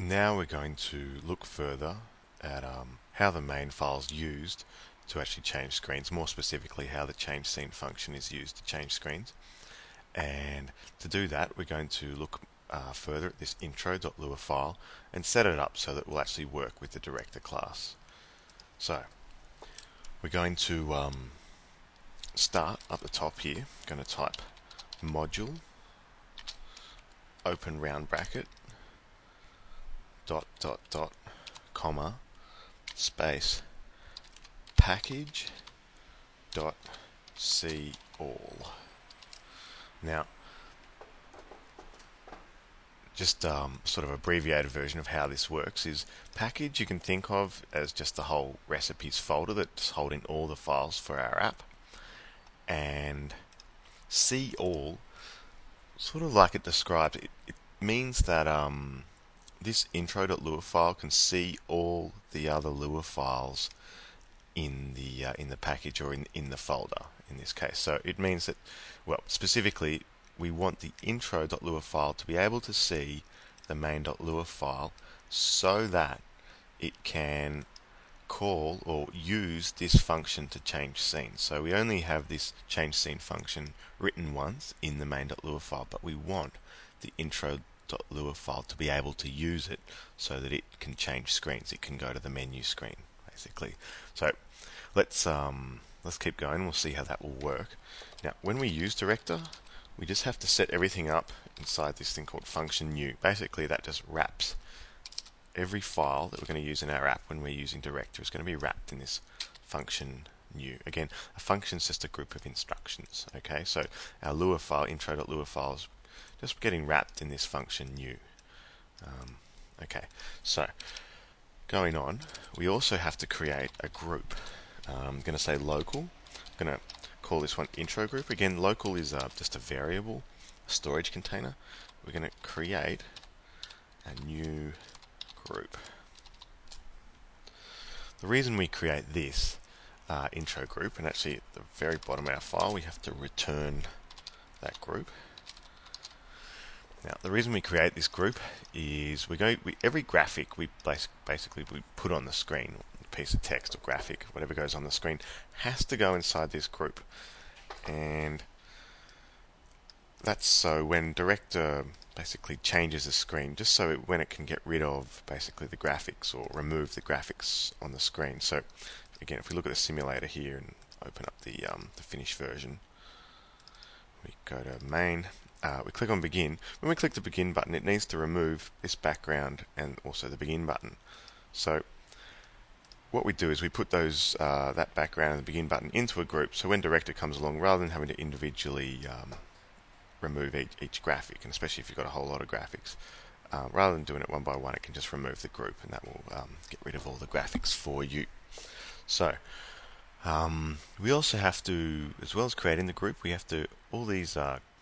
Now we're going to look further at how the main file is used to actually change screens, more specifically how the change scene function is used to change screens. And to do that, we're going to look further at this intro.lua file and set it up so that it will actually work with the director class. So we're going to start up the top here. Going to type module open round bracket dot dot dot comma space package dot see all. Now, just sort of abbreviated version of how this works is package you can think of as just the whole recipes folder that's holding all the files for our app, and see all, sort of like it describes, it means that this intro.lua file can see all the other Lua files in the package or in the folder in this case. So it means that, well, specifically we want the intro.lua file to be able to see the main.lua file so that it can call or use this function to change scenes. So we only have this change scene function written once in the main.lua file, but we want the intro.lua file to be able to use it so that it can change screens. It can go to the menu screen, basically. So let's keep going. We'll see how that will work. Now, when we use director, we just have to set everything up inside this thing called function new. Basically, that just wraps every file that we're going to use in our app when we're using director is going to be wrapped in this function new. Again, a function is just a group of instructions. Okay, so our Lua file, intro.lua file, is just getting wrapped in this function new. Okay, so going on, we also have to create a group. I'm going to say local. I'm going to call this one intro group. Again, local is just a variable, a storage container. We're going to create a new group. The reason we create this intro group, and actually at the very bottom of our file we have to return that group. Now, the reason we create this group is every graphic we basically put on the screen, a piece of text or graphic, whatever goes on the screen, has to go inside this group. And that's so when director basically changes the screen, just so when it can get rid of basically the graphics or remove the graphics on the screen. So again, if we look at the simulator here and open up the finished version, we go to main. We click on begin. When we click the begin button, it needs to remove this background and also the begin button. So what we do is we put those that background and the begin button into a group, so when director comes along, rather than having to individually remove each graphic, and especially if you've got a whole lot of graphics, rather than doing it one by one, it can just remove the group, and that will get rid of all the graphics for you. So we also have to, as well as creating the group, we have to, all these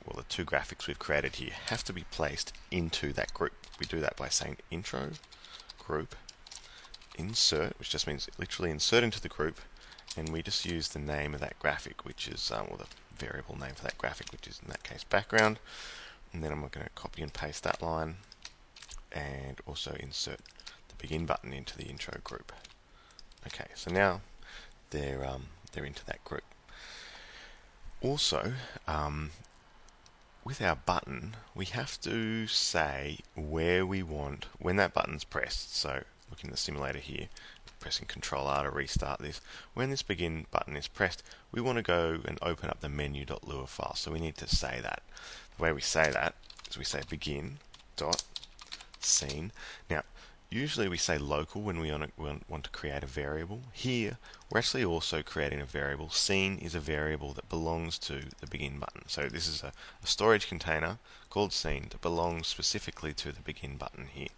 well, the two graphics we've created here have to be placed into that group. We do that by saying intro group insert, which just means literally insert into the group, and we just use the name of that graphic, which is, or the variable name for that graphic, which is in that case background. And then I'm going to copy and paste that line and also insert the begin button into the intro group. Okay, so now they're into that group. Also, with our button, we have to say where we want, when that button's pressed. So look in the simulator here, pressing Control R to restart this. When this begin button is pressed, we want to go and open up the menu.lua file. So we need to say that. The way we say that is we say begin dot scene. Now, usually we say local when we want to create a variable. Here, we're actually also creating a variable. Scene is a variable that belongs to the begin button. So this is a storage container called scene that belongs specifically to the begin button here.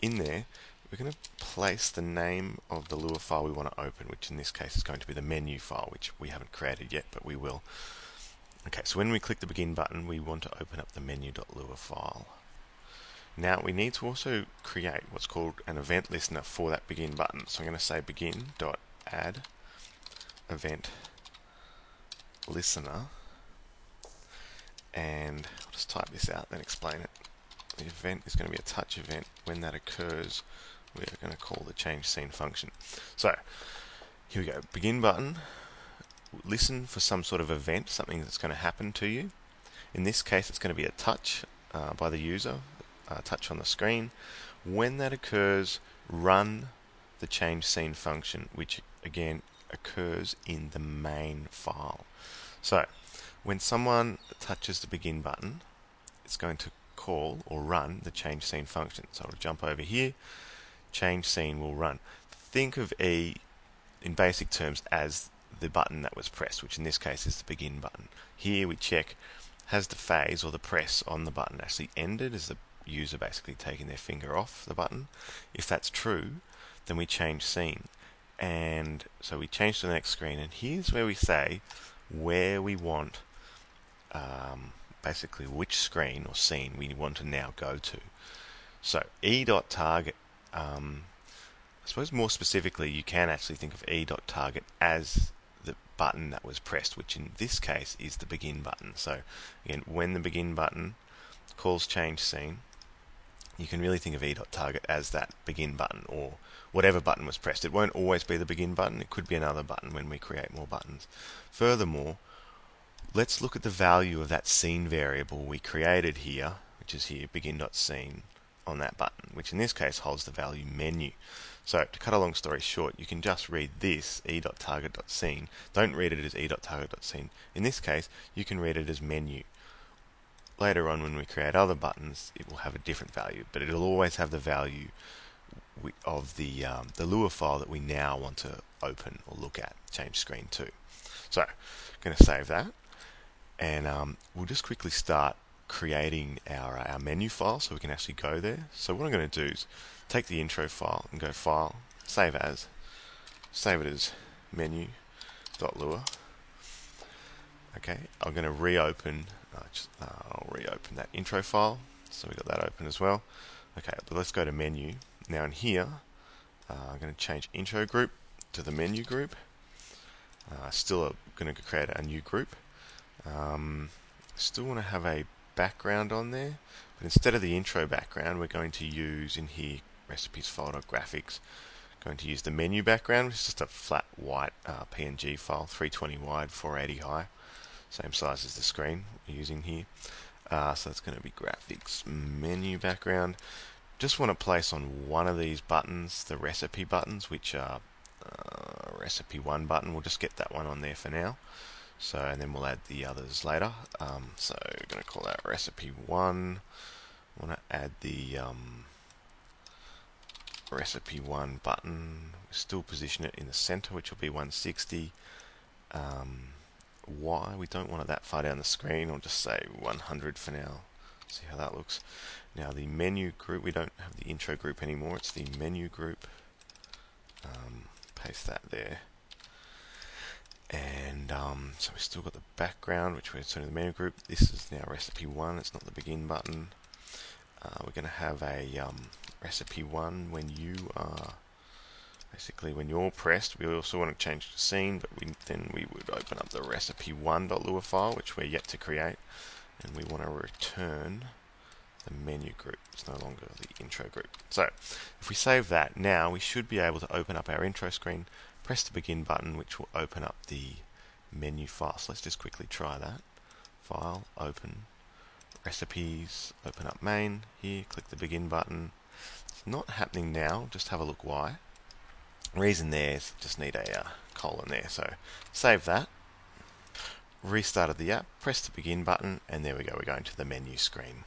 In there, we're going to place the name of the Lua file we want to open, which in this case is going to be the menu file, which we haven't created yet, but we will. Okay, so when we click the begin button, we want to open up the menu.lua file. Now we need to also create what's called an event listener for that begin button. So I'm going to say begin.add event listener, and I'll just type this out then explain it. The event is going to be a touch event. When that occurs, we're going to call the change scene function. So here we go. Begin button. Listen for some sort of event, something that's going to happen to you. In this case, it's going to be a touch by the user, a touch on the screen. When that occurs, run the change scene function, which again occurs in the main file. So when someone touches the begin button, it's going to call or run the change scene function. So I'll jump over here, change scene will run. Think of E in basic terms as the button that was pressed, which in this case is the begin button. Here we check, has the phase or the press on the button actually ended? Is the user basically taking their finger off the button? If that's true, then we change scene. And so we change to the next screen, and here's where we say where we want, basically which screen or scene we want to now go to. So e.target, I suppose more specifically, you can actually think of e.target as the button that was pressed, which in this case is the begin button. So again, when the begin button calls change scene, you can really think of e.target as that begin button or whatever button was pressed. It won't always be the begin button. It could be another button when we create more buttons. Furthermore, let's look at the value of that scene variable we created here, which is here, begin.scene, on that button, which in this case holds the value menu. So to cut a long story short, you can just read this e.target.scene. Don't read it as e.target.scene. In this case, you can read it as menu. Later on, when we create other buttons, it will have a different value, but it'll always have the value of the Lua file that we now want to open or look at, change screen to. So, I'm going to save that, and we'll just quickly start creating our menu file so we can actually go there. So what I'm going to do is take the intro file and go File, Save As, save it as menu.lua. Okay, I'm going to reopen. I'll reopen that intro file, so we got that open as well. Okay, but let's go to menu. Now in here, I'm going to change intro group to the menu group. Still going to create a new group. Still want to have a background on there, but instead of the intro background, we're going to use in here recipes folder graphics. Going to use the menu background, which is just a flat white PNG file, 320 wide, 480 high. Same size as the screen we're using here. So it's going to be graphics menu background. Just want to place on one of these buttons the recipe buttons, which are recipe 1 button. We'll just get that one on there for now. So, and then we'll add the others later. So we're going to call that recipe 1. I want to add the recipe 1 button. We still position it in the center, which will be 160. Why we don't want it that far down the screen, I'll just say 100 for now. See how that looks. Now the menu group, we don't have the intro group anymore, it's the menu group. Paste that there. And so we've still got the background, which we're inserting the menu group. This is now recipe 1, it's not the begin button. We're going to have a recipe 1 when you are basically when you're pressed. We also want to change the scene, but then we would open up the recipe1.lua file, which we're yet to create, and we want to return the menu group. It's no longer the intro group. So if we save that, now we should be able to open up our intro screen, press the begin button, which will open up the menu file. So let's just quickly try that. File, open, recipes, open up main. Here, click the begin button. It's not happening now, just have a look why. Reason there is just need a colon there. So save that, restarted the app, press the begin button, and there we go, we're going to the menu screen.